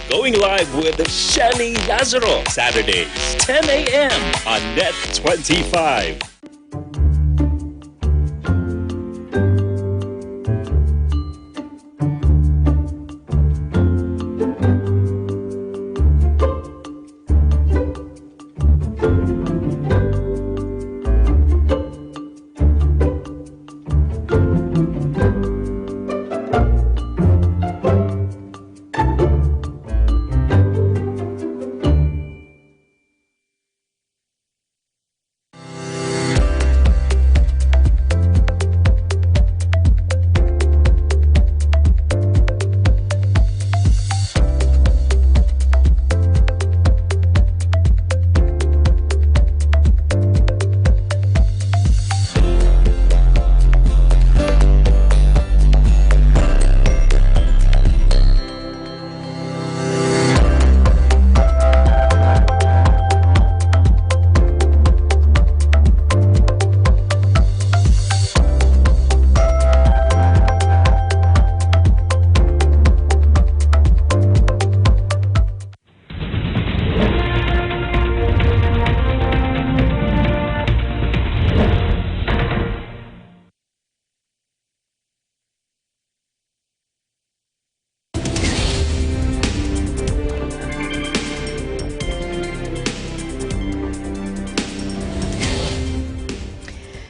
Going live with Shelly Lazaro, Saturdays, 10 a.m. on Net 25.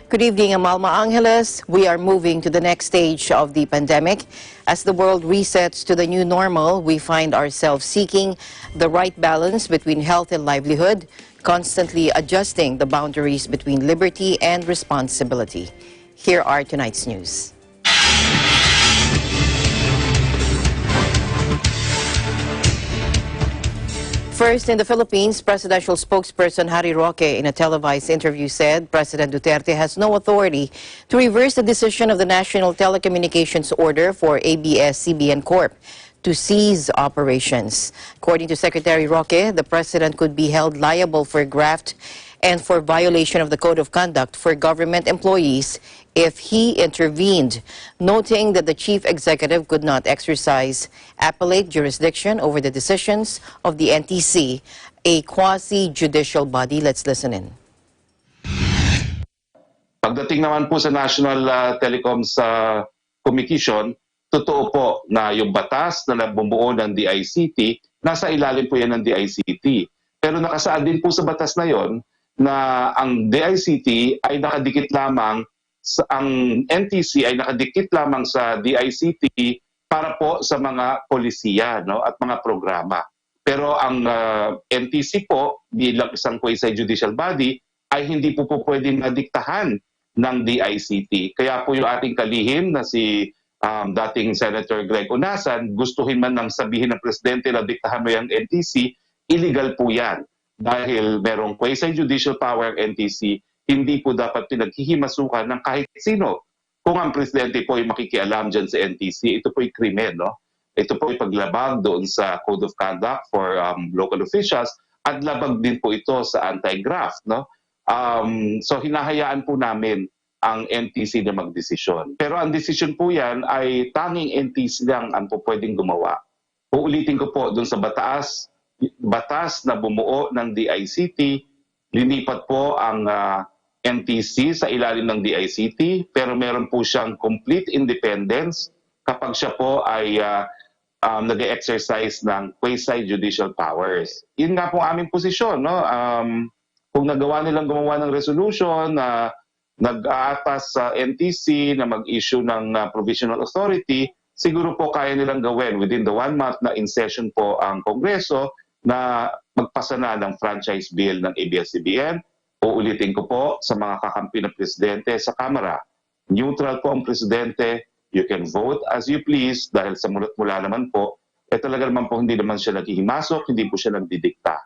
Good evening, I'm Alma Angeles. We are moving to the next stage of the pandemic. As the world resets to the new normal, we find ourselves seeking the right balance between health and livelihood, constantly adjusting the boundaries between liberty and responsibility. Here are tonight's news. First, in the Philippines, presidential spokesperson Harry Roque in a televised interview said President Duterte has no authority to reverse the decision of the National Telecommunications Order for ABS-CBN Corp to cease operations. According to Secretary Roque, the president could be held liable for graft and for violation of the Code of Conduct for government employees if he intervened, noting that the chief executive could not exercise appellate jurisdiction over the decisions of the NTC, a quasi-judicial body. Let's listen in. Pagdating naman po sa National Telecoms Communication, totoo po na yung batas na nabubuo ng DICT, nasa ilalim po yan ng DICT. Pero nakasaad din po sa batas na yon na ang DICT ay nakadikit lamang, ang NTC ay nakadikit lamang sa DICT para po sa mga polisiya, no, at mga programa. Pero ang NTC po bilang isang quasi-judicial body ay hindi po pwedeng madiktahan ng DICT. Kaya po yung ating kalihim na si dating Senator Greg Unasan, gustuhin man nang sabihin ng presidente na diktahan mo yung NTC, illegal po yan. Dahil merong quasi-judicial power ang NTC, hindi po dapat pinaghihimasukan ng kahit sino. Kung ang presidente po ay makikialam dyan sa NTC, ito po ay krimen, no? Ito po ay paglabag doon sa Code of Conduct for local officials at labag din po ito sa anti-graft, no? So hinahayaan po namin ang NTC na magdesisyon. Pero ang desisyon po yan ay tanging NTC lang ang po pwedeng gumawa. Uulitin ko po doon sa batas na bumuo ng DICT, linipat po ang NTC sa ilalim ng DICT, pero meron po siyang complete independence kapag siya po ay nag-exercise ng quasi-judicial powers. Yun nga po aming posisyon, no? Kung nagawa nilang gumawa ng resolution na nag-aatas sa NTC na mag-issue ng provisional authority, siguro po kaya nilang gawin within the 1 month na in session po ang Kongreso na magpasa na ng franchise bill ng ABS-CBN. Uulitin ko po sa mga kakampi ng presidente sa Kamara, neutral po ang presidente, you can vote as you please dahil sa mulat-mula naman po, talaga naman po hindi naman siya naghihimasok, hindi po siya nagdidikta.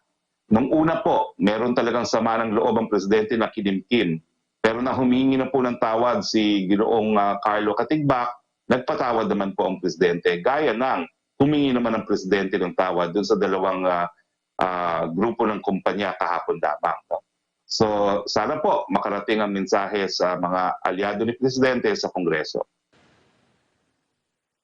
Nung una po, meron talagang sama ng loob ang presidente na kinimkim. Pero na humingi na po ng tawad si Ginoong Carlo Katigbak, nagpatawad naman po ang presidente. Gaya ng humingi naman ang presidente ng tawad dun sa dalawang grupo ng kumpanya kahapon lamang. So sana po makarating ang mensahe sa mga aliado ni presidente sa Kongreso.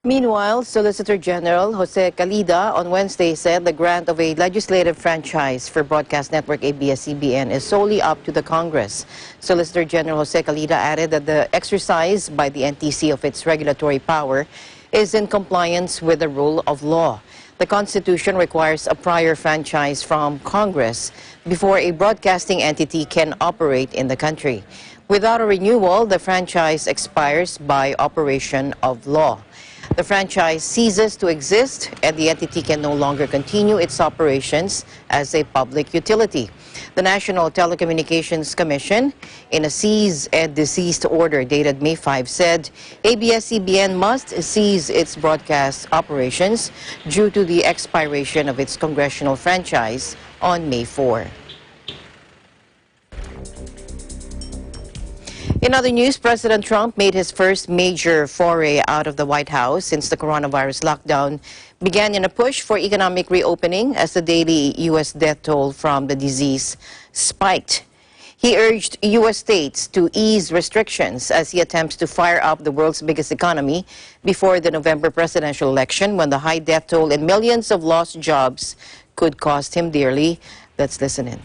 Meanwhile, Solicitor General Jose Calida on Wednesday said the grant of a legislative franchise for broadcast network ABS-CBN is solely up to the Congress. Solicitor General Jose Calida added that the exercise by the NTC of its regulatory power is in compliance with the rule of law. The Constitution requires a prior franchise from Congress before a broadcasting entity can operate in the country. Without a renewal, the franchise expires by operation of law. The franchise ceases to exist and the entity can no longer continue its operations as a public utility. The National Telecommunications Commission, in a cease and desist order dated May 5, said ABS-CBN must cease its broadcast operations due to the expiration of its congressional franchise on May 4. In other news, President Trump made his first major foray out of the White House since the coronavirus lockdown began in a push for economic reopening as the daily U.S. death toll from the disease spiked. He urged U.S. states to ease restrictions as he attempts to fire up the world's biggest economy before the November presidential election, when the high death toll and millions of lost jobs could cost him dearly. Let's listen in.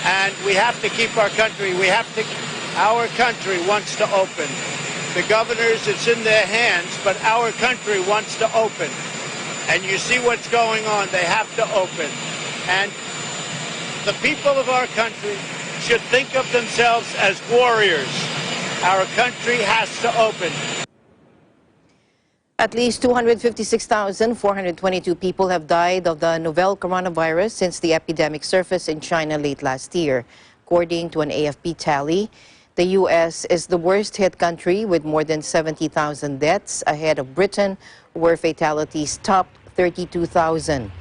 And we have to keep our country, our country wants to open. The governors, it's in their hands, but our country wants to open. And you see what's going on, they have to open. And the people of our country should think of themselves as warriors. Our country has to open. At least 256,422 people have died of the novel coronavirus since the epidemic surfaced in China late last year. According to an AFP tally, the U.S. is the worst-hit country with more than 70,000 deaths, ahead of Britain, where fatalities topped 32,000.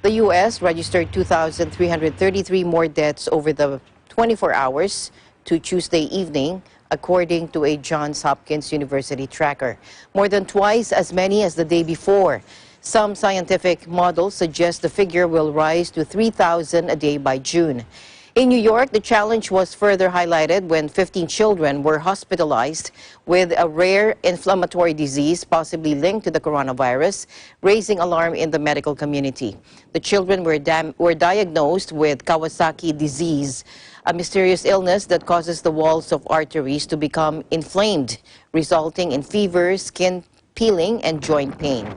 The U.S. registered 2,333 more deaths over the 24 hours to Tuesday evening, according to a Johns Hopkins University tracker, more than twice as many as the day before. Some scientific models suggest the figure will rise to 3,000 a day by June. In New York, the challenge was further highlighted when 15 children were hospitalized with a rare inflammatory disease possibly linked to the coronavirus, raising alarm in the medical community. The children were diagnosed with Kawasaki disease, a mysterious illness that causes the walls of arteries to become inflamed, resulting in fever, skin peeling, and joint pain.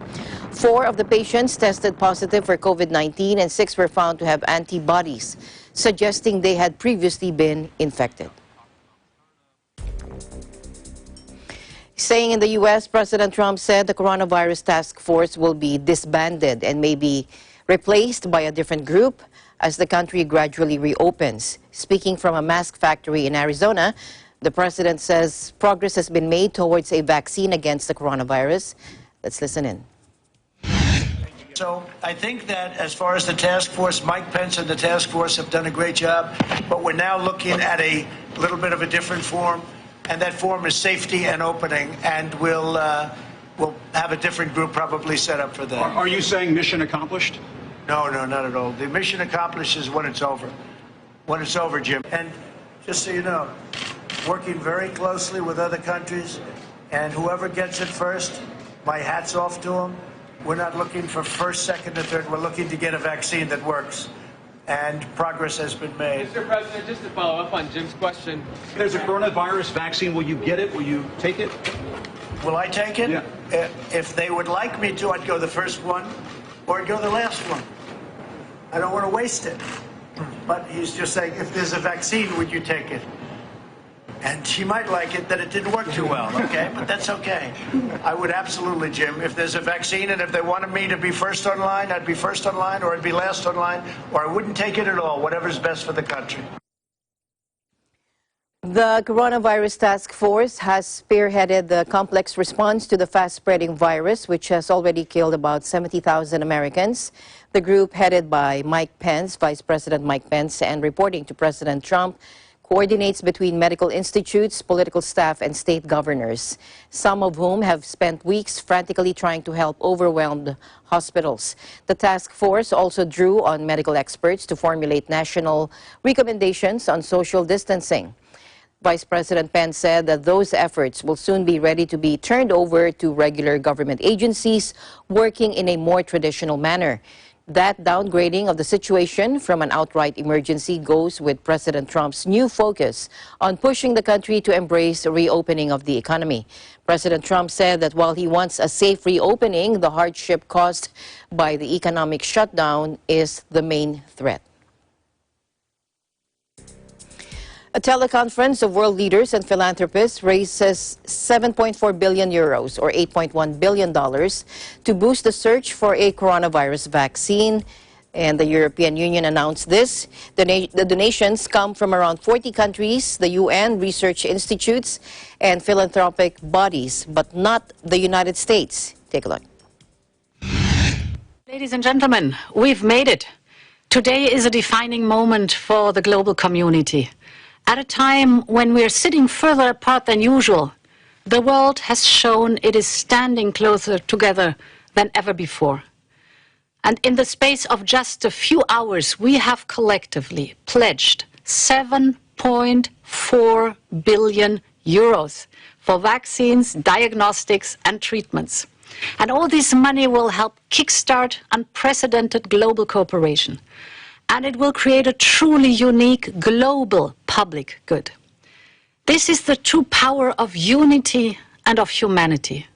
4 of the patients tested positive for COVID-19 and 6 were found to have antibodies, suggesting they had previously been infected. Staying in the U.S., President Trump said the coronavirus task force will be disbanded and may be replaced by a different group as the country gradually reopens. Speaking from a mask factory in Arizona, the president says progress has been made towards a vaccine against the coronavirus. Let's listen in. So I think that as far as the task force, Mike Pence and the task force have done a great job, but we're now looking at a little bit of a different form, and that form is safety and opening, and we'll have a different group probably set up for that. Are you saying mission accomplished? No, not at all. The mission accomplished is when it's over. When it's over, Jim. And just so you know, working very closely with other countries, and whoever gets it first, my hat's off to them. We're not looking for first, second, or third. We're looking to get a vaccine that works. And progress has been made. Mr. President, just to follow up on Jim's question. There's a coronavirus vaccine. Will you get it? Will you take it? Will I take it? Yeah. If they would like me to, I'd go the first one, or I'd go the last one. I don't want to waste it. But he's just saying, if there's a vaccine, would you take it? And she might like it that it didn't work too well, okay? But that's okay. I would absolutely, Jim. If there's a vaccine and if they wanted me to be first online, I'd be first online, or I'd be last online, or I wouldn't take it at all, whatever's best for the country. The Coronavirus Task Force has spearheaded the complex response to the fast-spreading virus, which has already killed about 70,000 Americans. The group, headed by Mike Pence, Vice President Mike Pence, and reporting to President Trump, coordinates between medical institutes, political staff, and state governors, some of whom have spent weeks frantically trying to help overwhelmed hospitals. The task force also drew on medical experts to formulate national recommendations on social distancing. Vice President Pence said that those efforts will soon be ready to be turned over to regular government agencies working in a more traditional manner. That downgrading of the situation from an outright emergency goes with President Trump's new focus on pushing the country to embrace a reopening of the economy. President Trump said that while he wants a safe reopening, the hardship caused by the economic shutdown is the main threat. A teleconference of world leaders and philanthropists raises 7.4 billion euros or $8.1 billion to boost the search for a coronavirus vaccine. And the European Union announced this. The donations come from around 40 countries, the UN, research institutes, and philanthropic bodies, but not the United States. Take a look. Ladies and gentlemen, we've made it. Today is a defining moment for the global community. At a time when we are sitting further apart than usual, the world has shown it is standing closer together than ever before. And in the space of just a few hours, we have collectively pledged 7.4 billion euros for vaccines, diagnostics, and treatments. And all this money will help kickstart unprecedented global cooperation. And it will create a truly unique global public good. This is the true power of unity and of humanity.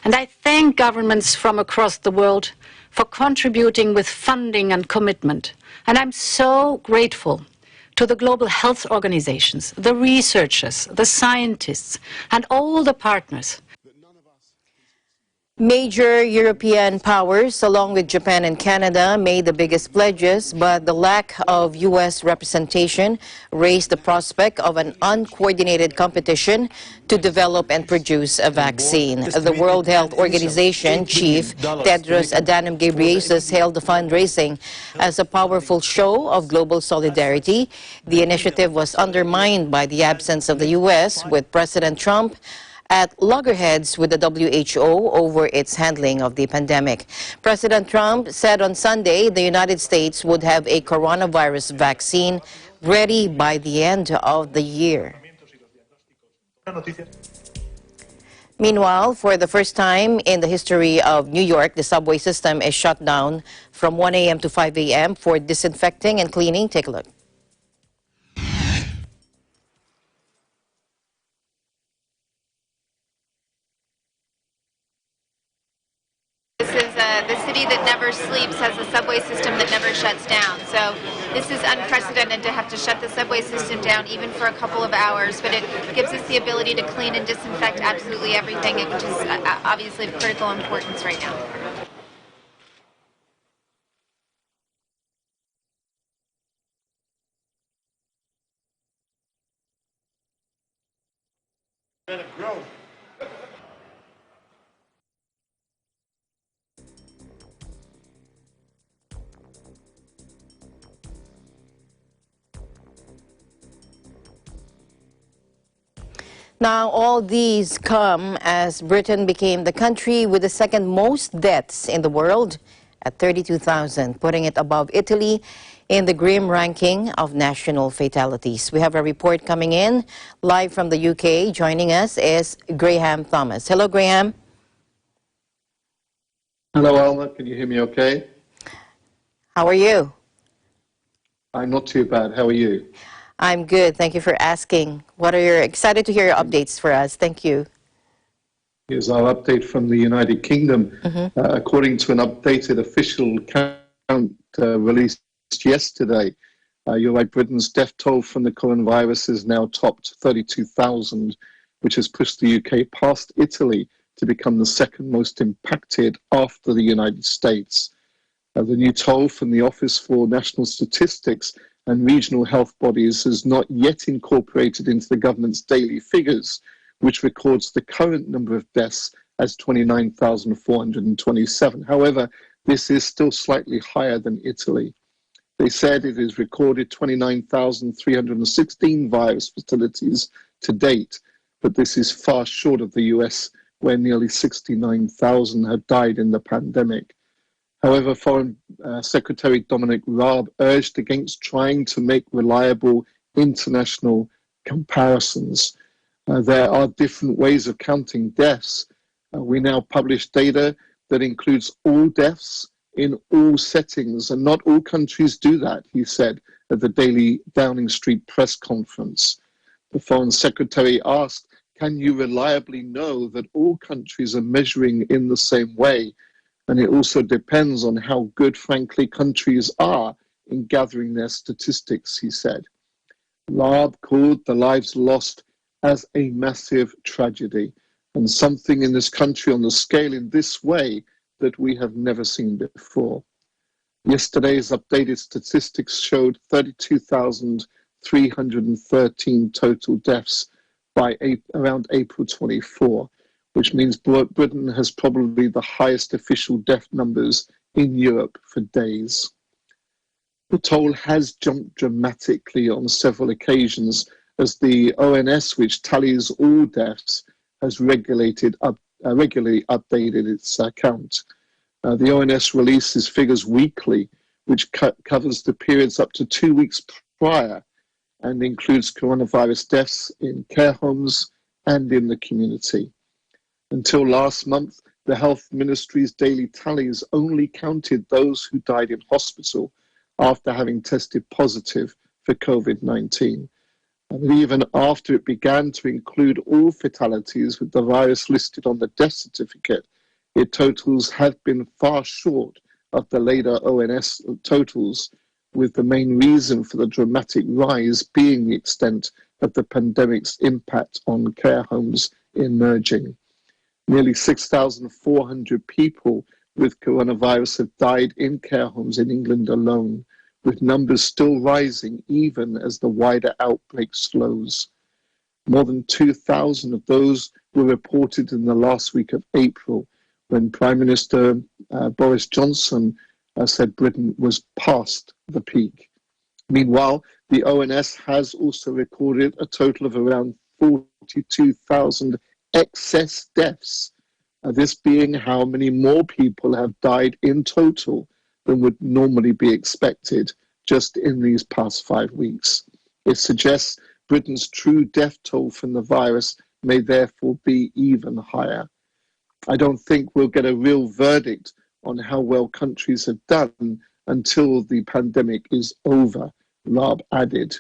And I thank governments from across the world for contributing with funding and commitment. And I'm so grateful to the global health organizations, the researchers, the scientists, and all the partners. Major European powers, along with Japan and Canada, made the biggest pledges, but the lack of U.S. representation raised the prospect of an uncoordinated competition to develop and produce a vaccine. The World Health Organization chief, Tedros Adhanom Ghebreyesus, hailed the fundraising as a powerful show of global solidarity. The initiative was undermined by the absence of the U.S., with President Trump at loggerheads with the WHO over its handling of the pandemic. President Trump said on Sunday the United States would have a coronavirus vaccine ready by the end of the year. Meanwhile, for the first time in the history of New York, the subway system is shut down from 1 a.m. to 5 a.m. for disinfecting and cleaning. Take a look. The city that never sleeps has a subway system that never shuts down. So this is unprecedented to have to shut the subway system down even for a couple of hours, but it gives us the ability to clean and disinfect absolutely everything, which is obviously of critical importance right now. Let it grow. Now, all these come as Britain became the country with the second most deaths in the world at 32,000, putting it above Italy in the grim ranking of national fatalities. We have a report coming in live from the UK. Joining us is Graham Thomas. Hello, Graham. Hello, Alma. Can you hear me okay? How are you? I'm not too bad. How are you? I'm good. Thank you for asking. What are your excited to hear your updates for us? Thank you. Here's our update from the United Kingdom. According to an updated official count released yesterday, you're right, Britain's death toll from the coronavirus is now topped 32,000, which has pushed the UK past Italy to become the second most impacted after the United States. The new toll from the Office for National Statistics and regional health bodies is not yet incorporated into the government's daily figures, which records the current number of deaths as 29,427. However, this is still slightly higher than Italy. They said it has recorded 29,316 virus fatalities to date, but this is far short of the US, where nearly 69,000 have died in the pandemic. However, Foreign Secretary Dominic Raab urged against trying to make reliable international comparisons. There are different ways of counting deaths. We now publish data that includes all deaths in all settings, and not all countries do that, he said at the daily Downing Street press conference. The Foreign Secretary asked, can you reliably know that all countries are measuring in the same way? And it also depends on how good, frankly, countries are in gathering their statistics, he said. Raab called the lives lost as a massive tragedy, and something in this country on the scale in this way that we have never seen before. Yesterday's updated statistics showed 32,313 total deaths by around April 24, which means Britain has probably the highest official death numbers in Europe for days. The toll has jumped dramatically on several occasions as the ONS, which tallies all deaths, has regularly updated its count. The ONS releases figures weekly, which covers the periods up to 2 weeks prior and includes coronavirus deaths in care homes and in the community. Until last month, the Health Ministry's daily tallies only counted those who died in hospital after having tested positive for COVID-19. And even after it began to include all fatalities with the virus listed on the death certificate, its totals have been far short of the later ONS totals, with the main reason for the dramatic rise being the extent of the pandemic's impact on care homes emerging. Nearly 6,400 people with coronavirus have died in care homes in England alone, with numbers still rising even as the wider outbreak slows. More than 2,000 of those were reported in the last week of April, when Prime Minister Boris Johnson said Britain was past the peak. Meanwhile, the ONS has also recorded a total of around 42,000 excess deaths, this being how many more people have died in total than would normally be expected just in these past 5 weeks. It suggests Britain's true death toll from the virus may therefore be even higher. I don't think we'll get a real verdict on how well countries have done until the pandemic is over, Raab added.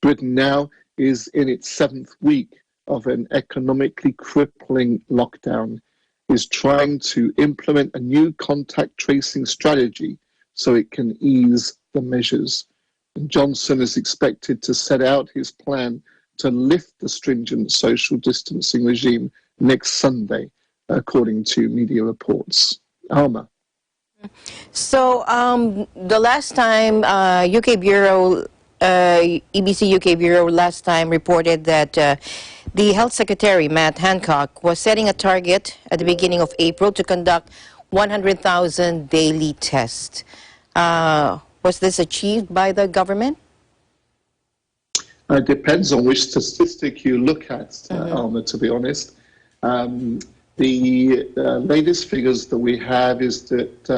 Britain now is in its 7th week of an economically crippling lockdown, is trying to implement a new contact tracing strategy so it can ease the measures. And Johnson is expected to set out his plan to lift the stringent social distancing regime next Sunday, according to media reports. Alma. So the last time EBC UK Bureau last time reported that the Health Secretary, Matt Hancock, was setting a target at the beginning of April to conduct 100,000 daily tests. Was this achieved by the government? It depends on which statistic you look at, Alma, to be honest. The latest figures that we have is that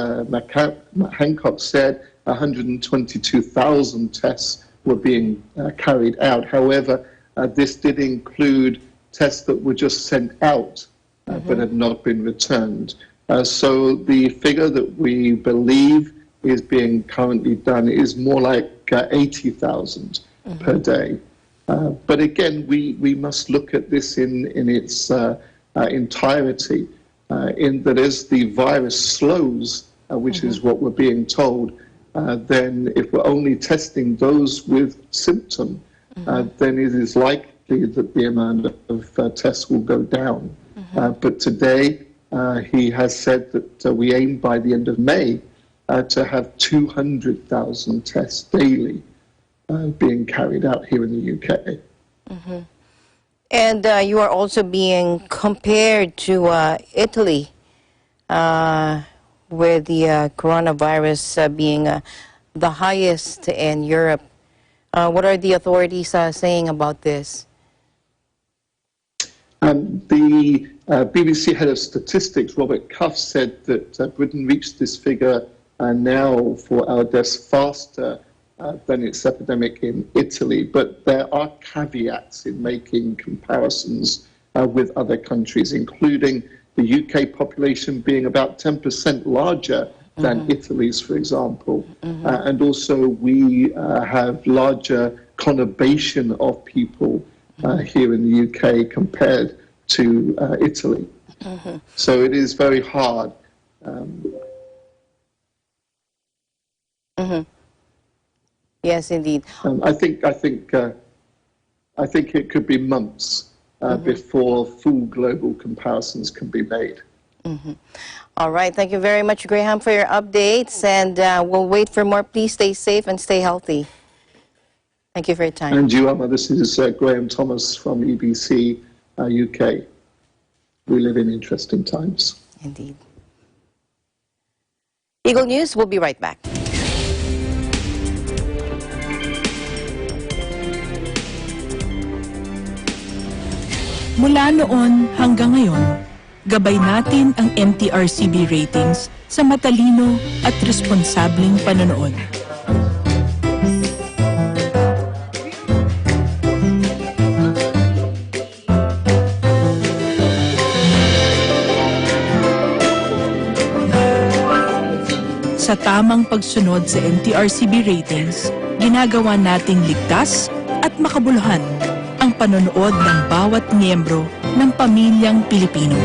Hancock said 122,000 tests were being carried out. However, this did include tests that were just sent out but had not been returned. So the figure that we believe is being currently done is more like 80,000 per day. But again, we must look at this in its entirety, in that as the virus slows, which is what we're being told, then if we're only testing those with symptom, then it is likely that the amount of tests will go down. But today, he has said that we aim by the end of May to have 200,000 tests daily being carried out here in the UK. And you are also being compared to Italy with the coronavirus being the highest in Europe. What are the authorities saying about this? The BBC head of statistics, Robert Cuff, said that Britain reached this figure now for our deaths faster than its epidemic in Italy, but there are caveats in making comparisons with other countries, including the UK population being about 10% larger than Italy's, for example. And also we have larger conurbation of people here in the UK compared to Italy. So it is very hard. Yes, indeed. I think it could be months before full global comparisons can be made. All right. Thank you very much, Graham, for your updates. And we'll wait for more. Please stay safe and stay healthy. Thank you for your time. And you, Amma, this is Graham Thomas from EBC UK. We live in interesting times. Indeed. Eagle News, we'll be right back. Mula noon hanggang ngayon, gabay natin ang MTRCB ratings sa matalino at responsableng panonood. Sa tamang pagsunod sa MTRCB ratings, ginagawa nating ligtas at makabuluhan ang panonood ng bawat miyembro ng pamilyang Pilipino.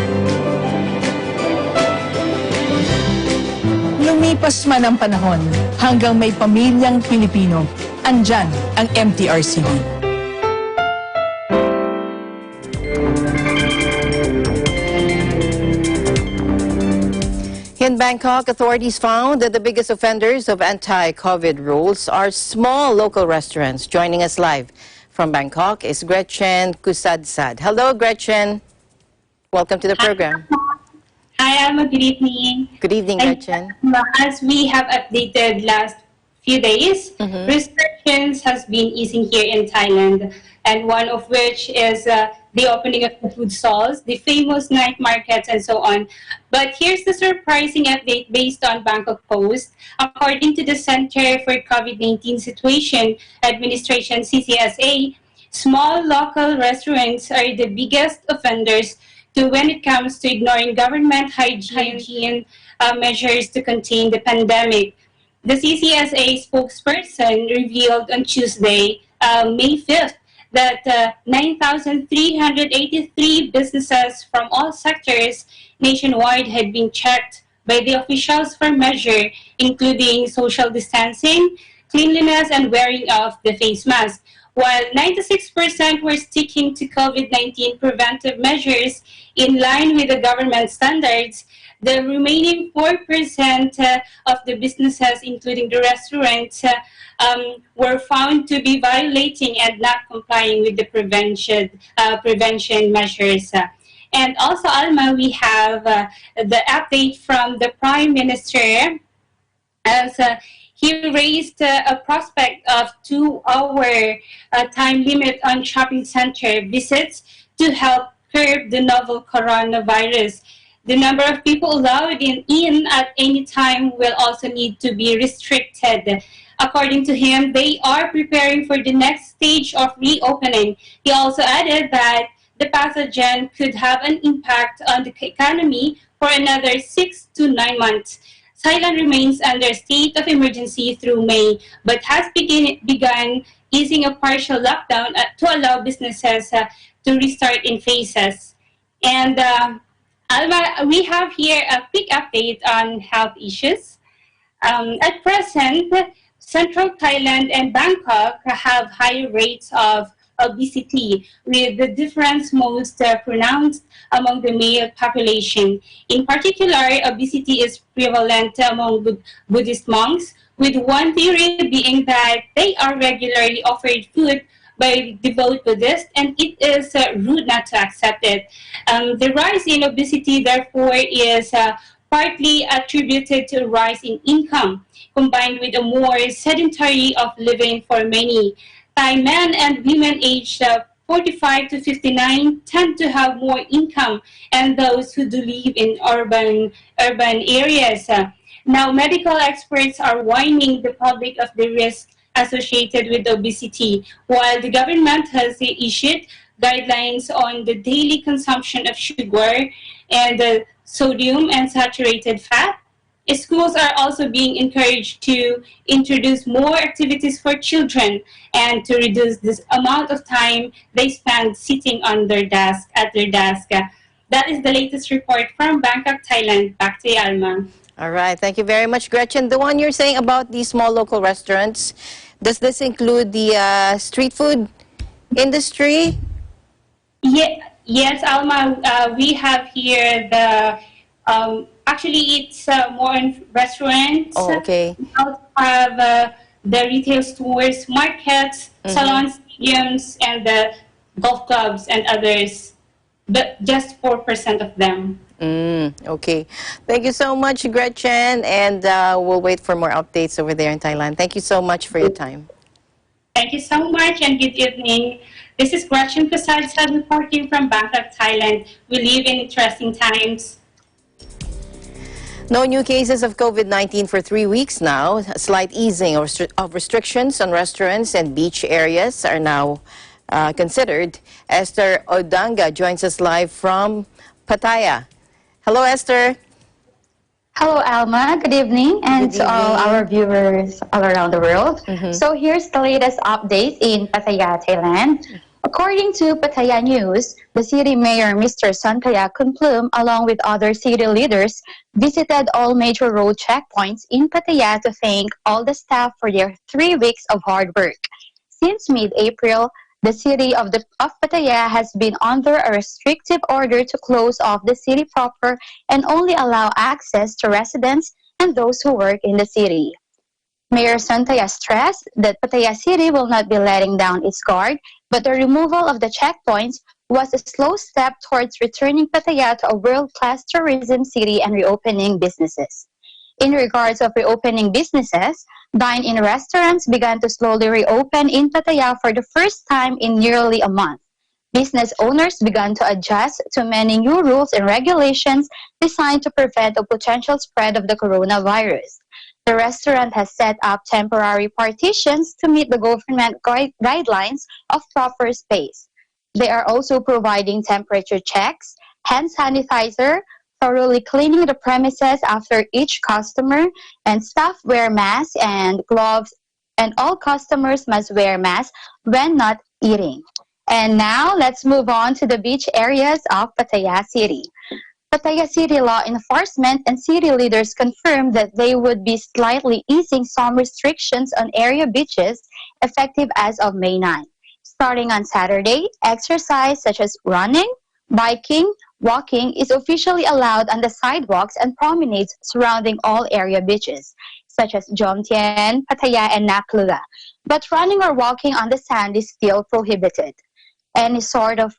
Lumipas man ang panahon, hanggang may pamilyang Pilipino, andyan ang MTRCB. In Bangkok, authorities found that the biggest offenders of anti-COVID rules are small local restaurants. Joining us live from Bangkok is Gretchen Kusadsad. Hello, Gretchen. Welcome to the program. Hi, Alma. Good evening. Good evening, Gretchen. As we have updated last few days, restrictions has been easing here in Thailand, and one of which is the opening of the food stalls, the famous night markets, and so on. But here's the surprising update based on Bangkok Post. According to the Center for COVID-19 Situation Administration, CCSA, small local restaurants are the biggest offenders when it comes to ignoring government hygiene measures to contain the pandemic. The CCSA spokesperson revealed on Tuesday, May 5th, that 9,383 businesses from all sectors nationwide had been checked by the officials for measure, including social distancing, cleanliness, and wearing of the face mask. While 96% were sticking to COVID-19 preventive measures in line with the government standards, the remaining 4% of the businesses, including the restaurants, were found to be violating and not complying with the prevention measures. And also, Alma, we have the update from the Prime Minister as he raised a prospect of 2-hour time limit on shopping center visits to help curb the novel coronavirus. The number of people allowed in at any time will also need to be restricted. According to him, they are preparing for the next stage of reopening. He also added that the pathogen could have an impact on the economy for another 6 to 9 months. Thailand remains under state of emergency through May, but has begun easing a partial lockdown to allow businesses to restart in phases. And Alma, we have here a quick update on health issues. At present, Central Thailand and Bangkok have high rates of obesity, with the difference most pronounced among the male population. In particular, obesity is prevalent among Buddhist monks, with one theory being that they are regularly offered food by devout Buddhists, and it is rude not to accept it. The rise in obesity, therefore, is partly attributed to a rise in income, combined with a more sedentary of living for many. Thai men and women aged 45 to 59 tend to have more income, and those who do live in urban areas. Now, medical experts are warning the public of the risk associated with obesity, while the government has issued guidelines on the daily consumption of sugar and sodium and saturated fat. Schools are also being encouraged to introduce more activities for children and to reduce this amount of time they spend sitting on their desk at their desk. That is the latest report from Bangkok, Thailand. Back to you, Alma. All right, thank you very much, Gretchen. The one you're saying about the small local restaurants, does this include the street food industry? Yes, Alma. We have here the actually it's more in restaurants. Oh, okay. We also have the retail stores, markets, salons, stadiums, and the golf clubs and others. But just 4% of them. Okay. Thank you so much, Gretchen, and we'll wait for more updates over there in Thailand. Thank you so much for your time. Thank you so much and good evening. This is Gretchen Prasad reporting from Bangkok, Thailand. We live in interesting times. No new cases of COVID-19 for 3 weeks now. A slight easing of restrictions on restaurants and beach areas are now considered. Esther Odanga joins us live from Pattaya. Hello, Esther. Hello, Alma. Good evening, and to all our viewers all around the world. So here's the latest update in Pattaya, Thailand. According to Pattaya News, the city mayor, Mr. Santaya Kunplum, along with other city leaders, visited all major road checkpoints in Pattaya to thank all the staff for their 3 weeks of hard work. Since mid-April, the city of Pattaya has been under a restrictive order to close off the city proper and only allow access to residents and those who work in the city. Mayor Santaya stressed that Pattaya City will not be letting down its guard, but the removal of the checkpoints was a slow step towards returning Pattaya to a world-class tourism city and reopening businesses. In regards of reopening businesses, dine-in restaurants began to slowly reopen in Pattaya for the first time in nearly a month. Business owners began to adjust to many new rules and regulations designed to prevent the potential spread of the coronavirus. The restaurant has set up temporary partitions to meet the government guidelines of proper space. They are also providing temperature checks, hand sanitizer, thoroughly cleaning the premises after each customer, and staff wear masks and gloves, and all customers must wear masks when not eating. And now let's move on to the beach areas of Pattaya City. Pattaya City law enforcement and city leaders confirmed that they would be slightly easing some restrictions on area beaches effective as of May 9. Starting on Saturday, exercise such as running, biking, walking is officially allowed on the sidewalks and promenades surrounding all area beaches, such as Jomtien, Pattaya, and Naklula. But running or walking on the sand is still prohibited. Any sort of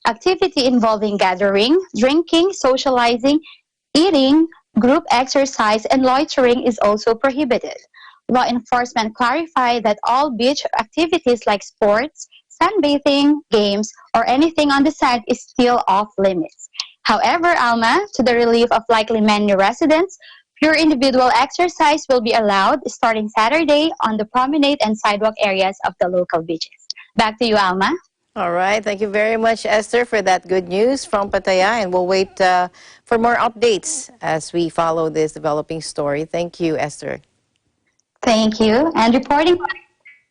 activity involving gathering, drinking, socializing, eating, group exercise, and loitering is also prohibited. Law enforcement clarified that all beach activities like sports, sunbathing, games, or anything on the sand is still off limits. However, Alma, to the relief of likely many residents, pure individual exercise will be allowed starting Saturday on the promenade and sidewalk areas of the local beaches. Back to you, Alma. All right. Thank you very much, Esther, for that good news from Pattaya. And we'll wait for more updates as we follow this developing story. Thank you, Esther. Thank you. And reporting from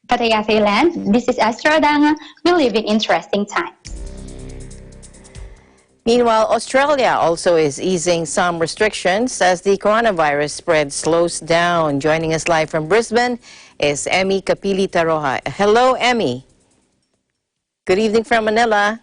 Pattaya, Thailand, this is Esther Odanga. We live in interesting times. Meanwhile, Australia also is easing some restrictions as the coronavirus spread slows down. Joining us live from Brisbane is Emmy Kapili-Taroha. Hello, Emmy. Good evening from Manila.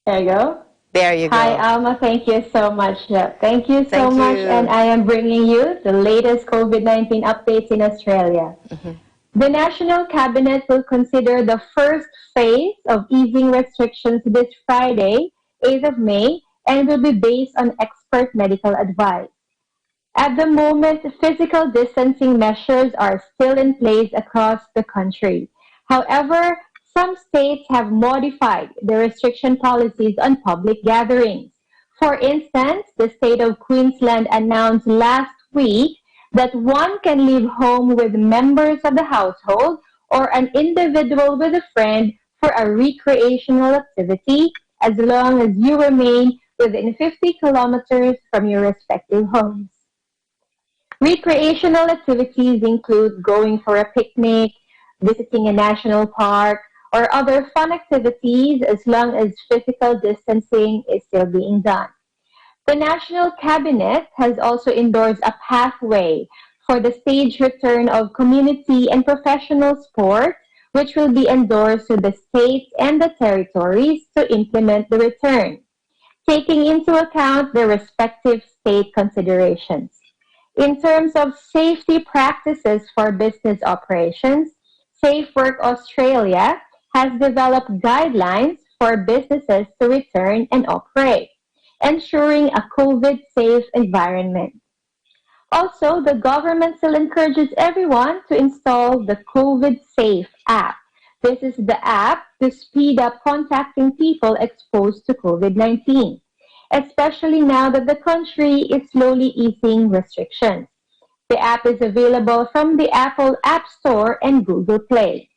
There you go. There you go. Hi, Alma. Thank you so much. Thank you so much. And I am bringing you the latest COVID-19 updates in Australia. The National Cabinet will consider the first phase of easing restrictions this Friday, 8th of May, and will be based on expert medical advice. At the moment, physical distancing measures are still in place across the country. However, some states have modified the restriction policies on public gatherings. For instance, the state of Queensland announced last week that one can leave home with members of the household or an individual with a friend for a recreational activity as long as you remain within 50 kilometers from your respective homes. Recreational activities include going for a picnic, visiting a national park, or other fun activities as long as physical distancing is still being done. The National Cabinet has also endorsed a pathway for the staged return of community and professional sports, which will be endorsed to the states and the territories to implement the return, taking into account their respective state considerations. In terms of safety practices for business operations, Safe Work Australia has developed guidelines for businesses to return and operate, ensuring a COVID-safe environment. Also, the government still encourages everyone to install the COVID Safe app. This is the app to speed up contacting people exposed to COVID-19, especially now that the country is slowly easing restrictions. The app is available from the Apple App Store and Google Play.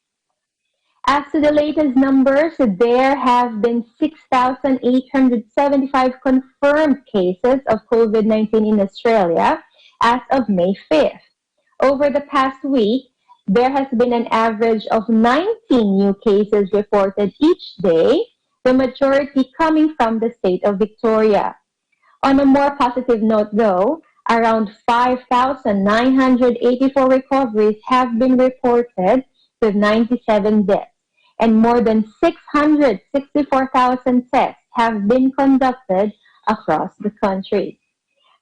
As to the latest numbers, there have been 6,875 confirmed cases of COVID-19 in Australia as of May 5th. Over the past week, there has been an average of 19 new cases reported each day, the majority coming from the state of Victoria. On a more positive note, though, around 5,984 recoveries have been reported with 97 deaths, and more than 664,000 tests have been conducted across the country.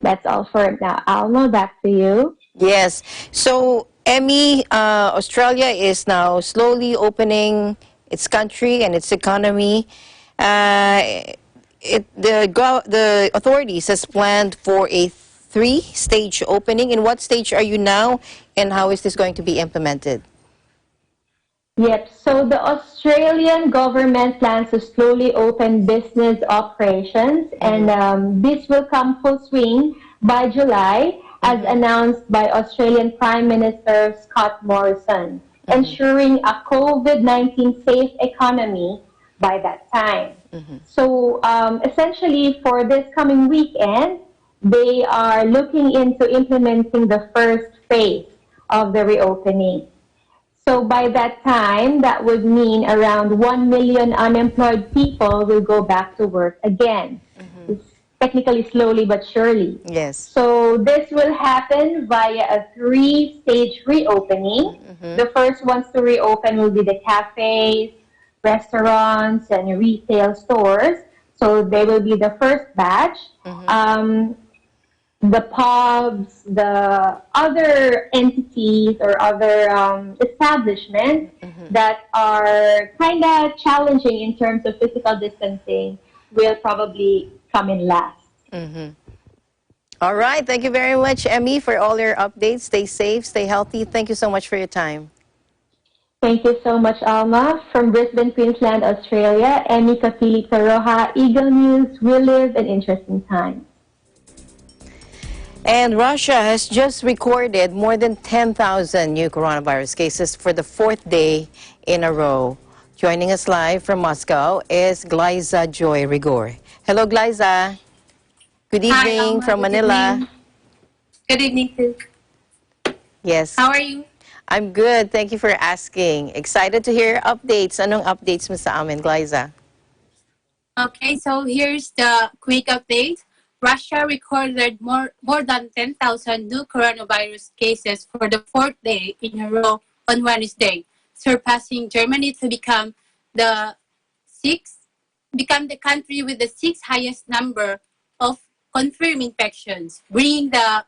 That's all for now. Alma, back to you. Yes. So, Emmy, Australia is now slowly opening its country and its economy. The authorities has planned for a 3-stage opening. In what stage are you now, and how is this going to be implemented? Yep, so the Australian government plans to slowly open business operations, and this will come full swing by July, as announced by Australian Prime Minister Scott Morrison, ensuring a COVID-19 safe economy by that time. So essentially for this coming weekend, they are looking into implementing the first phase of the reopening. So by that time, that would mean around 1 million unemployed people will go back to work again. It's technically slowly but surely. Yes. So this will happen via a 3-stage reopening. The first ones to reopen will be the cafes, restaurants, and retail stores. So they will be the first batch. The pubs, the other entities or other establishments that are kind of challenging in terms of physical distancing will probably come in last. All right. Thank you very much, Emmy, for all your updates. Stay safe, stay healthy. Thank you so much for your time. Thank you so much, Alma. From Brisbane, Queensland, Australia, Emmy Capilita Roja, Eagle News. We live in interesting times. And Russia has just recorded more than 10,000 new coronavirus cases for the 4th day in a row. Joining us live from Moscow is Glyza Joy Rigor. Hello, Glyza. Good evening. Hi, from Manila. Good evening, too. Yes. How are you? I'm good. Thank you for asking. Excited to hear updates. Anong updates mo sa amin, Glyza? Okay, so here's the quick update. Russia recorded more than 10,000 new coronavirus cases for the 4th day in a row on Wednesday, surpassing Germany to become the country with the 6th highest number of confirmed infections, bringing the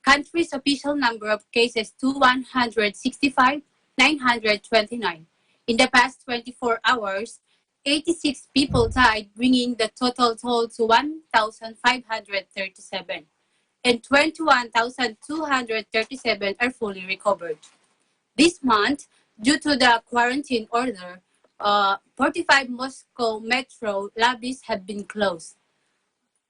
country's official number of cases to 165,929. In the past 24 hours, 86 people died, bringing the total toll to 1,537, and 21,237 are fully recovered. This month, due to the quarantine order, 45 Moscow metro lobbies have been closed.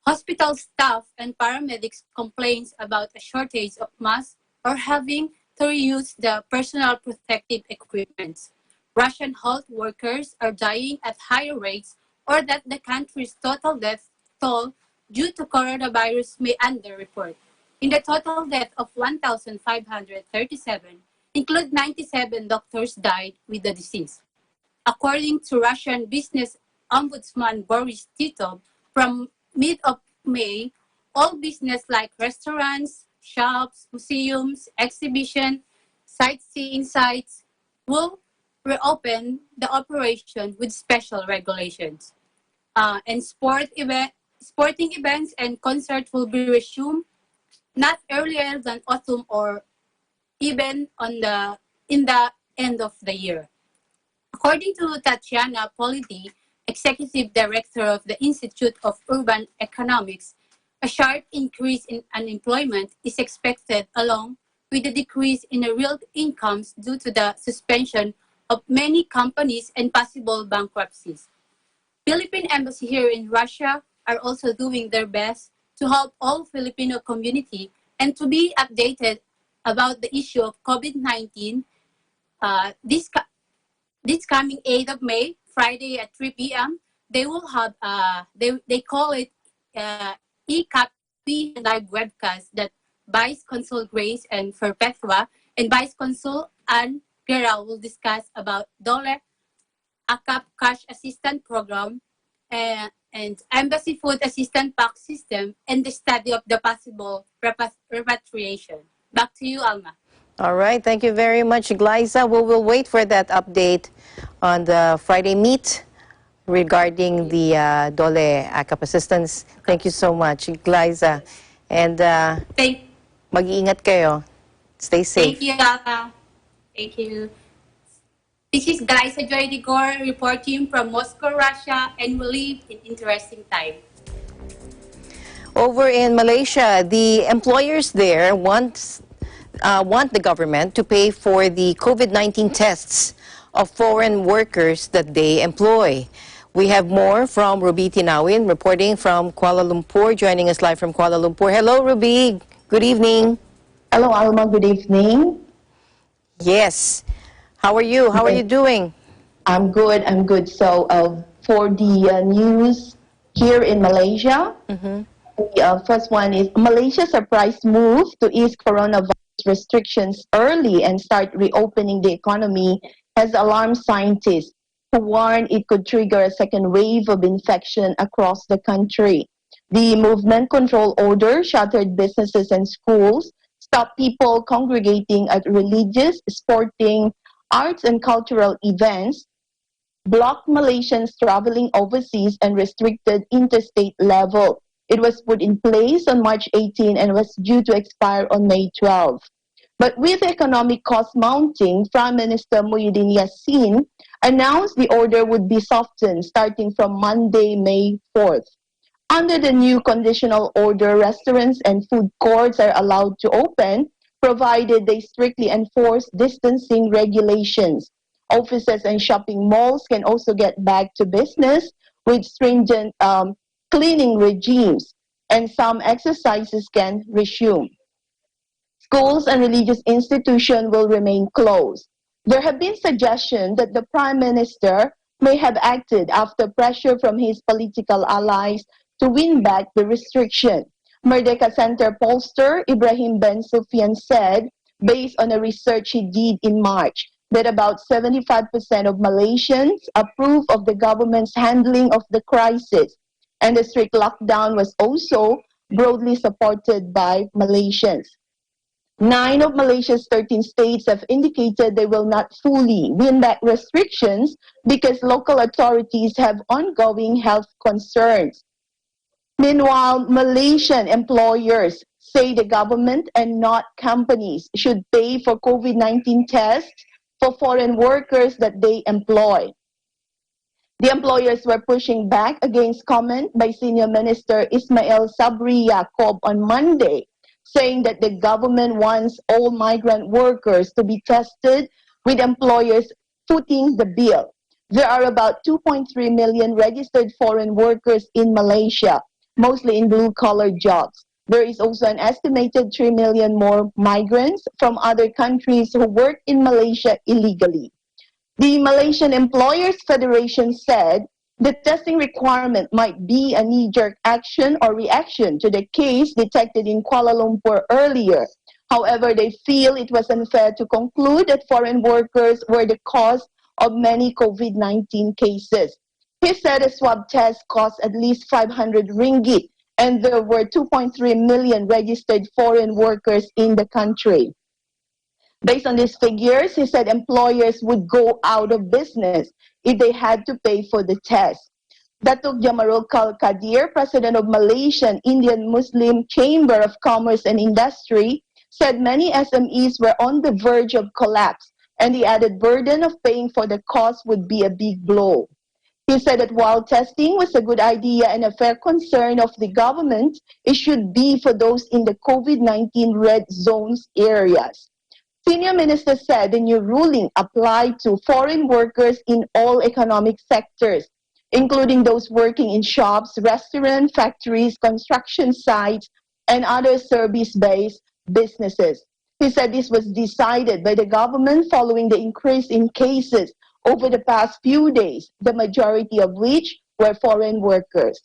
Hospital staff and paramedics complains about a shortage of masks or having to reuse the personal protective equipment. Russian health workers are dying at higher rates, or that the country's total death toll due to coronavirus may underreport. In the total death of 1,537, include 97 doctors died with the disease. According to Russian business ombudsman Boris Titov, from mid of May, all business like restaurants, shops, museums, exhibition, sightseeing sites will reopen the operation with special regulations. And sporting events and concerts will be resumed not earlier than autumn or even in the end of the year. According to Tatiana Polity, Executive Director of the Institute of Urban Economics, a sharp increase in unemployment is expected along with a decrease in the real incomes due to the suspension of many companies and possible bankruptcies. Philippine Embassy here in Russia are also doing their best to help all Filipino community and to be updated about the issue of COVID-19 this coming 8th of May, Friday at 3 p.m. They will have, they call it e-copy live webcast that Vice Consul Grace and Perpetua and Vice Consul Ann Guerra will discuss about DOLE ACAP Cash Assistance Program and Embassy Food Assistance Pack System and the study of the possible repatriation. Back to you, Alma. All right, thank you very much, Glyza. We will wait for that update on the Friday meet regarding the DOLE ACAP assistance. Thank you so much, Glyza. And mag-iingat kayo. Stay safe. Thank you, Alma. Thank you. This is Glyza Joy Digor reporting from Moscow, Russia, and we live in interesting time. Over in Malaysia, the employers there want the government to pay for the COVID-19 tests of foreign workers that they employ. We have more from Ruby Tinawin reporting from Kuala Lumpur, joining us live from Kuala Lumpur. Hello, Ruby. Good evening. Hello, Alma. Good evening. Yes. How are you? How are you doing? I'm good. I'm good. So for the news here in Malaysia, the first one is Malaysia's surprise move to ease coronavirus restrictions early and start reopening the economy has alarmed scientists who warn it could trigger a second wave of infection across the country. The movement control order shuttered businesses and schools, stopped people congregating at religious, sporting, arts and cultural events, blocked Malaysians traveling overseas and restricted interstate level. It was put in place on March 18 and was due to expire on May 12. But with economic costs mounting, Prime Minister Muhyiddin Yassin announced the order would be softened starting from Monday, May 4th. Under the new conditional order, restaurants and food courts are allowed to open, provided they strictly enforce distancing regulations. Offices and shopping malls can also get back to business with stringent cleaning regimes, and some exercises can resume. Schools and religious institutions will remain closed. There have been suggestions that the Prime Minister may have acted after pressure from his political allies to win back the restriction. Merdeka Center pollster Ibrahim Ben Sufyan said, based on a research he did in March, that about 75% of Malaysians approve of the government's handling of the crisis, and the strict lockdown was also broadly supported by Malaysians. 9 of Malaysia's 13 states have indicated they will not fully win back restrictions because local authorities have ongoing health concerns. Meanwhile, Malaysian employers say the government and not companies should pay for COVID-19 tests for foreign workers that they employ. The employers were pushing back against comment by Senior Minister Ismail Sabri Yaakob on Monday, saying that the government wants all migrant workers to be tested, with employers footing the bill. There are about 2.3 million registered foreign workers in Malaysia. mostly in blue-collar jobs. There is also an estimated 3 million more migrants from other countries who work in Malaysia illegally. The Malaysian Employers Federation said the testing requirement might be a knee-jerk action or reaction to the case detected in Kuala Lumpur earlier. However, they feel it was unfair to conclude that foreign workers were the cause of many COVID-19 cases. He said a swab test cost at least 500 ringgit, and there were 2.3 million registered foreign workers in the country. Based on these figures, he said employers would go out of business if they had to pay for the test. Datuk Jamarul Kadir, president of Malaysian Indian Muslim Chamber of Commerce and Industry, said many SMEs were on the verge of collapse, and the added burden of paying for the cost would be a big blow. He said that while testing was a good idea and a fair concern of the government, it should be for those in the COVID-19 red zones areas. Senior Minister said the new ruling applied to foreign workers in all economic sectors, including those working in shops, restaurants, factories, construction sites, and other service-based businesses. He said this was decided by the government following the increase in cases over the past few days, the majority of which were foreign workers.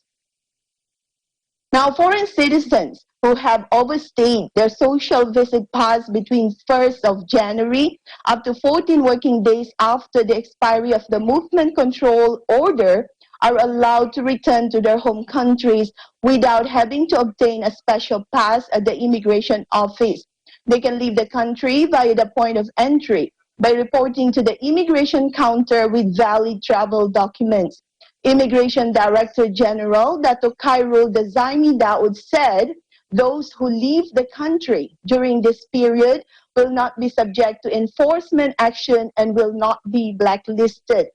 Now, foreign citizens who have overstayed their social visit pass between 1st of January up to 14 working days after the expiry of the movement control order are allowed to return to their home countries without having to obtain a special pass at the immigration office. They can leave the country via the point of entry by reporting to the immigration counter with valid travel documents. Immigration Director General Datuk Khairul Dazaimi Daud said those who leave the country during this period will not be subject to enforcement action and will not be blacklisted.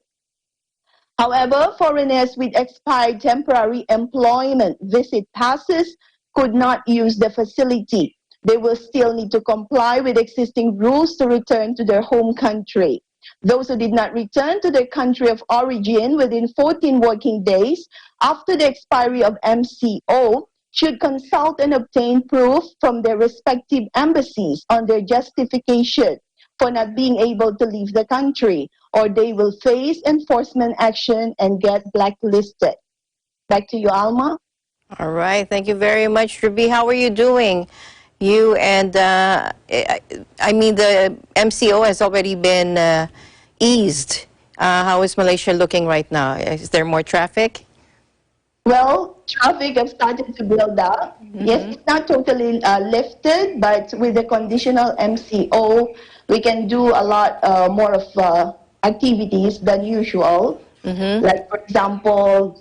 However, foreigners with expired temporary employment visit passes could not use the facility. They will still need to comply with existing rules to return to their home country. Those who did not return to their country of origin within 14 working days after the expiry of MCO should consult and obtain proof from their respective embassies on their justification for not being able to leave the country, or they will face enforcement action and get blacklisted. Back to you, Alma. All right. Thank you very much, Ruby. How are you doing? You and, I mean, the MCO has already been eased. How is Malaysia looking right now? Is there more traffic? Well, traffic has started to build up. Yes, it's not totally lifted, but with the conditional MCO, we can do a lot more of activities than usual. Like, for example,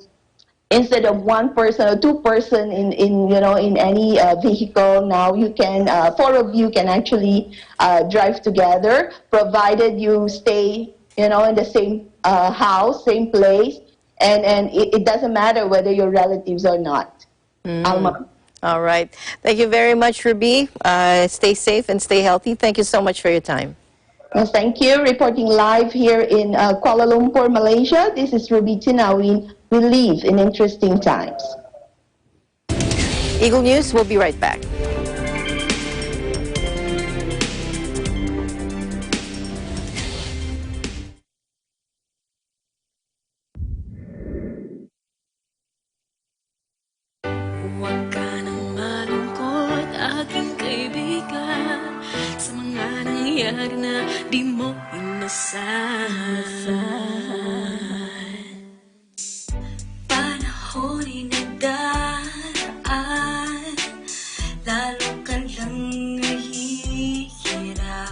instead of one person or two person in any vehicle, now you can 4 of you can actually drive together, provided you stay in the same house, same place, and it doesn't matter whether you're relatives or not. Alma. All right. Thank you very much, Ruby. Stay safe and stay healthy. Thank you so much for your time. Well, thank you. Reporting live here in Kuala Lumpur, Malaysia. This is Ruby Tinawin. We live in interesting times. Eagle News, we'll be right back. Huwag ka nang malungkot, aking kaibigan, sa mga nangyari na di mo inasahan. Panahon ay nagdaraan, lalo ka lang nahihirapan.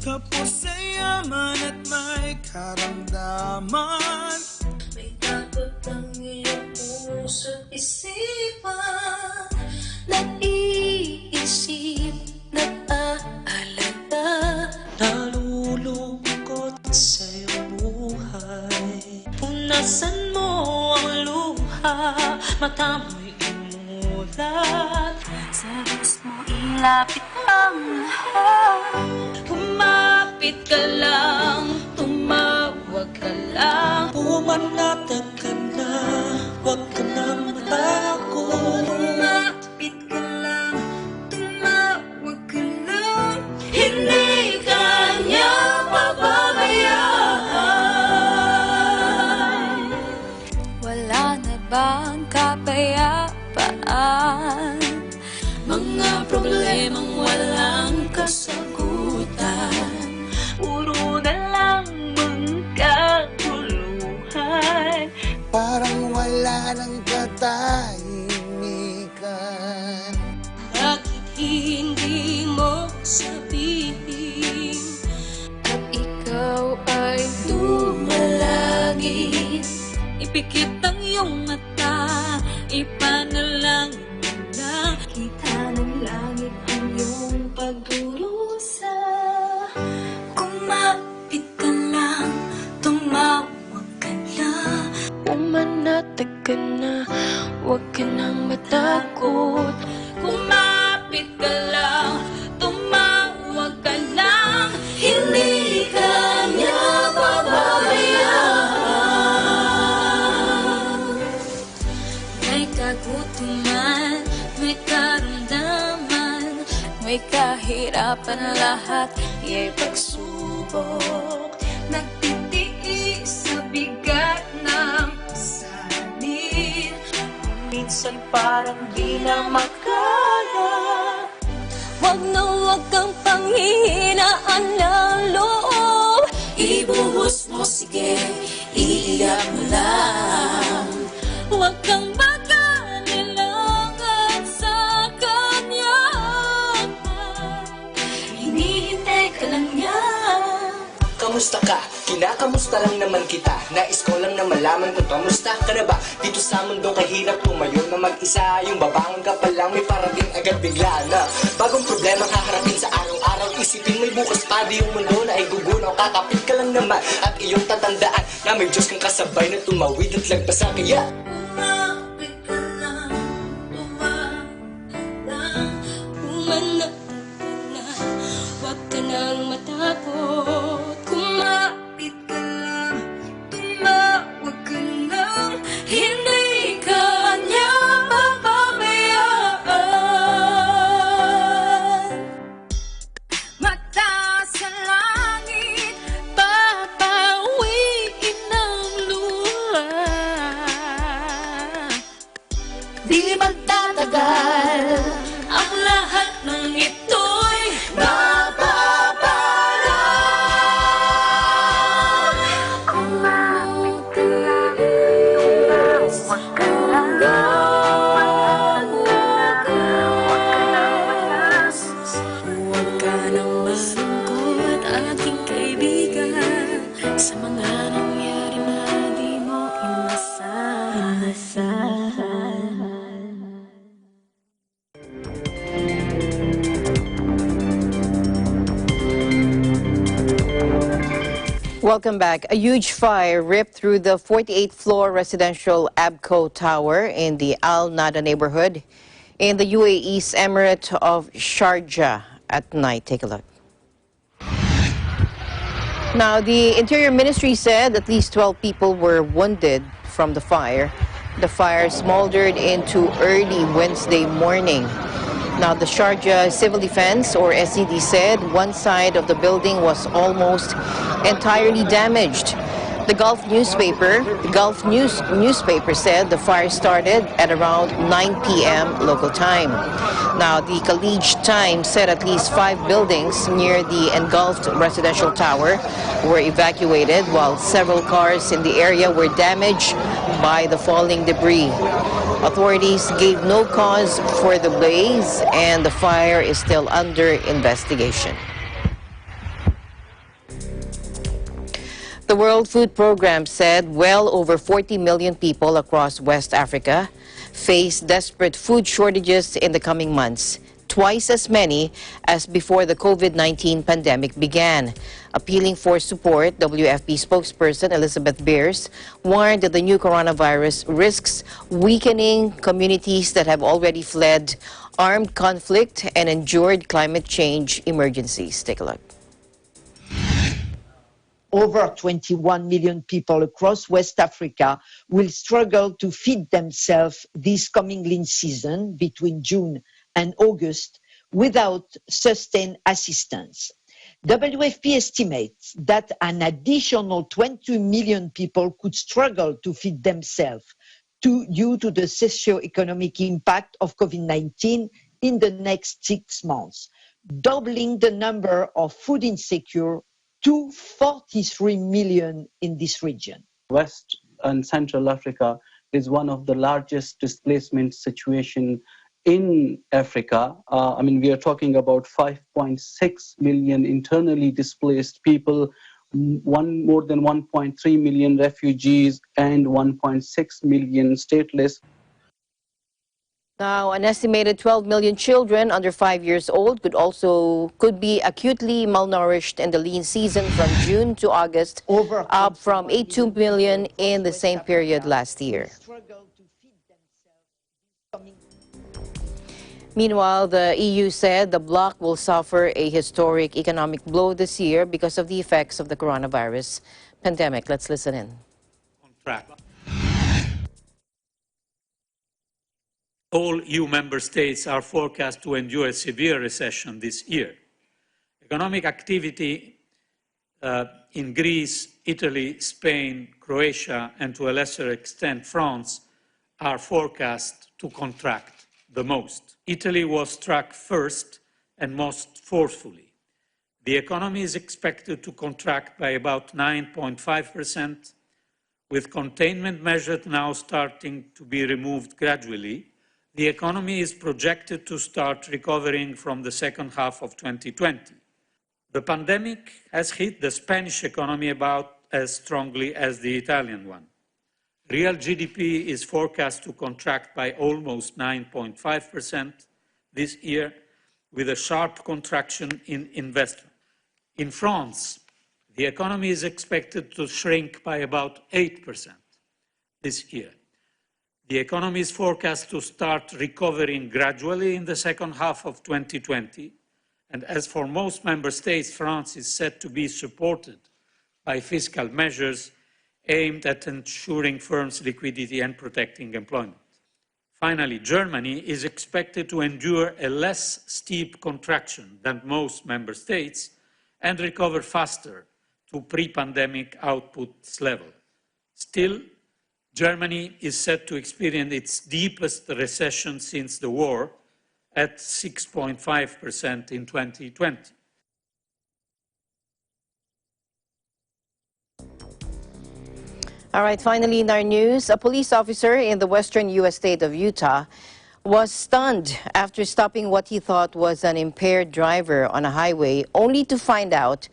Kapos sa yaman at may karamdaman, may takot ang iyong puso't isipan, nag-iisip, nag-aalala, nalulungkot sa iyong buhay. Punasan mo ang luha, mata mo'y imulat, sa Diyos mo ilapit ang lahat. Kumapit ka lang, tumawag ka lang, pumanatag ka na, huwag ka nang matawag. daan. Mga problemang walang kasagutan, puro na lang magkaguluhan. Parang wala ng katahimikan. Bakit hindi mo sabihin at ikaw ay dumalangin? Ipikit ang iyong mata, ipanalangin mo na kita ng langit ang iyong pagdurusa. Kumapit ka lang, tumawag ka na, pumanatag ka na, huwag ka nang matakot. Kumapit ka lang, tumawag ka lang, hindi ka niya pababayaan. May kagutuman, may karamdaman, may kahirapan, lahat ay pagsubok. Nagtitiis sa bigat ng pasanin, minsan parang di na makaya. Huwag na huwag kang panghihinaan ng loob, ibuhos mo, sige, iiyak mo lang. Huwag kang magkanilangan sa kanya, hinihintay ka lang niya. Kamusta ka? Kinakamusta lang naman kita. Nais ko lang na malaman kung kamusta ka na ba. Dito sa mundo kahirap tumayo na mag-isa. Yung babangon ka pa lang may parating agad bigla na bagong problema kaharapin sa araw-araw. Isipin may bukas pa di yung mundo na ay gugunaw. Kakapit ka lang naman at iyong tatandaan na may Diyos kang kasabay na tumawid at lagpasan. Kaya Kumapit ka lang, tumawag lang, pumanatag ka na, huwag ka nang matakot. Kumapit ka lang, tumawag ka lang, hindi ka niya mapabayaan. Mata sa langit, papawiin ng luha. Di magtatagal, ang lahat ng ito'y mapapala. Kumapit ka lang, tumawag ka lang, huwag ka nang malas, huwag ka nang malungkot, aking kaibigan. Sa mga nangyari man di mo inasahan. Welcome back. A huge fire ripped through the 48th floor residential Abco Tower in the Al Nada neighborhood in the UAE's Emirate of Sharjah at night. Take a look. Now, the Interior Ministry said at least 12 people were wounded from the fire. The fire smoldered into early Wednesday morning. Now, the Sharjah Civil Defense, or SCD, said one side of the building was almost entirely damaged. The Gulf newspaper said the fire started at around 9 p.m. local time. Now, the Khaleej Times said at least 5 buildings near the engulfed residential tower were evacuated, while several cars in the area were damaged by the falling debris. Authorities gave no cause for the blaze, and the fire is still under investigation. The World Food Programme said well over 40 million people across West Africa face desperate food shortages in the coming months, twice as many as before the COVID-19 pandemic began. Appealing for support, WFP spokesperson Elizabeth Beers warned that the new coronavirus risks weakening communities that have already fled armed conflict and endured climate change emergencies. Take a look. Over 21 million people across West Africa will struggle to feed themselves this coming lean season between June and August without sustained assistance. WFP estimates that an additional 20 million people could struggle to feed themselves due to the socio-economic impact of COVID-19 in the next 6 months, doubling the number of food insecure to 43 million in this region. West and Central Africa is one of the largest displacement situation in Africa. We are talking about 5.6 million internally displaced people, more than 1.3 million refugees, and 1.6 million stateless. Now, an estimated 12 million children under 5 years old could be acutely malnourished in the lean season from June to August, up from 82 million in the same period last year. Meanwhile, the EU said the bloc will suffer a historic economic blow this year because of the effects of the coronavirus pandemic. Let's listen in. All EU member states are forecast to endure a severe recession this year. Economic activity in Greece, Italy, Spain, Croatia, and to a lesser extent France are forecast to contract the most. Italy was struck first and most forcefully. The economy is expected to contract by about 9.5%, with containment measures now starting to be removed gradually. The economy is projected to start recovering from the second half of 2020. The pandemic has hit the Spanish economy about as strongly as the Italian one. Real GDP is forecast to contract by almost 9.5% this year, with a sharp contraction in investment. In France, the economy is expected to shrink by about 8% this year. The economy is forecast to start recovering gradually in the second half of 2020, and as for most member states, France is set to be supported by fiscal measures aimed at ensuring firms' liquidity and protecting employment. Finally, Germany is expected to endure a less steep contraction than most member states and recover faster to pre-pandemic outputs level. Still, Germany is set to experience its deepest recession since the war at 6.5% in 2020. All right, finally in our news, a police officer in the western U.S. state of Utah was stunned after stopping what he thought was an impaired driver on a highway, only to find out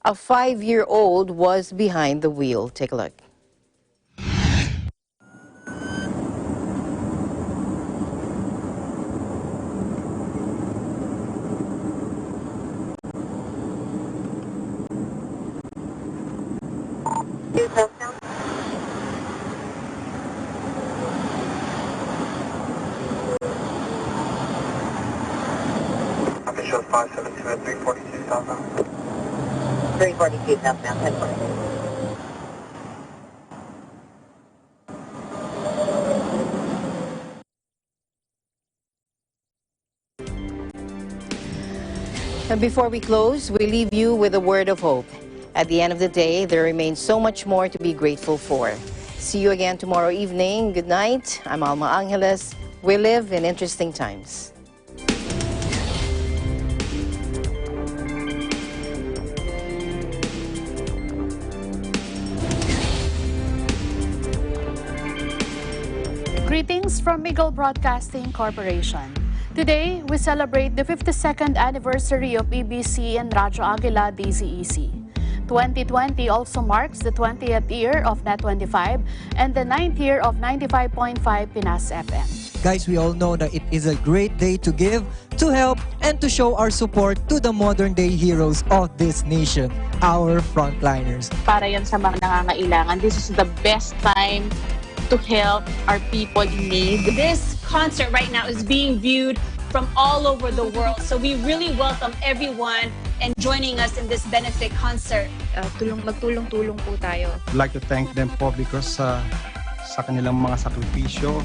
a 5-year-old was behind the wheel. Take a look. Official 572 at 342 southbound. 342 southbound, 1042. And before we close, we leave you with a word of hope. At the end of the day, there remains so much more to be grateful for. See you again tomorrow evening. Good night. I'm Alma Angeles. We live in interesting times. Greetings from Miguel Broadcasting Corporation. Today, we celebrate the 52nd anniversary of EBC and Radyo Aguila DZEC. 2020 also marks the 20th year of Net25 and the 9th year of 95.5 Pinas FM. Guys, we all know that it is a great day to give, to help, and to show our support to the modern-day heroes of this nation, our frontliners. Para yan sa mga nangangailangan, this is the best time to help our people in need. This concert right now is being viewed from all over the world, so we really welcome everyone and joining us in this benefit concert. Magtulong-tulong po tayo. I'd like to thank them po because sa kanilang mga sakripisyo,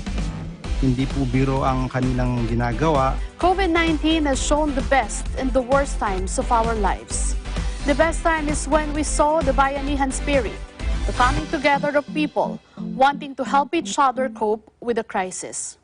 hindi po biro ang kanilang ginagawa. COVID-19 has shown the best and the worst times of our lives. The best time is when we saw the Bayanihan spirit, the coming together of people, wanting to help each other cope with the crisis.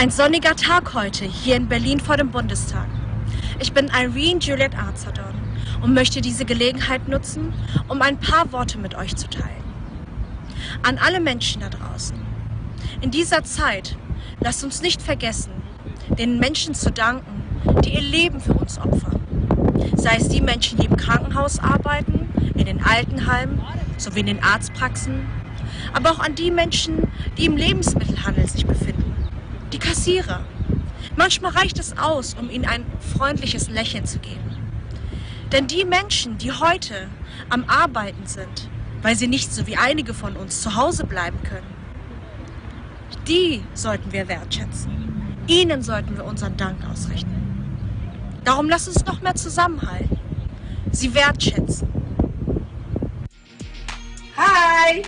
Ein sonniger Tag heute hier in Berlin vor dem Bundestag. Ich bin Irene Juliet Arzadon und möchte diese Gelegenheit nutzen, um ein paar Worte mit euch zu teilen. An alle Menschen da draußen. In dieser Zeit lasst uns nicht vergessen, den Menschen zu danken, die ihr Leben für uns opfern. Sei es die Menschen, die im Krankenhaus arbeiten, in den Altenheimen sowie in den Arztpraxen, aber auch an die Menschen, die im Lebensmittelhandel sich befinden. Die Kassierer. Manchmal reicht es aus, um ihnen ein freundliches Lächeln zu geben. Denn die Menschen, die heute am Arbeiten sind, weil sie nicht so wie einige von uns zu Hause bleiben können, die sollten wir wertschätzen. Ihnen sollten wir unseren Dank ausrichten. Darum lasst uns noch mehr zusammenhalten. Sie wertschätzen. Hi!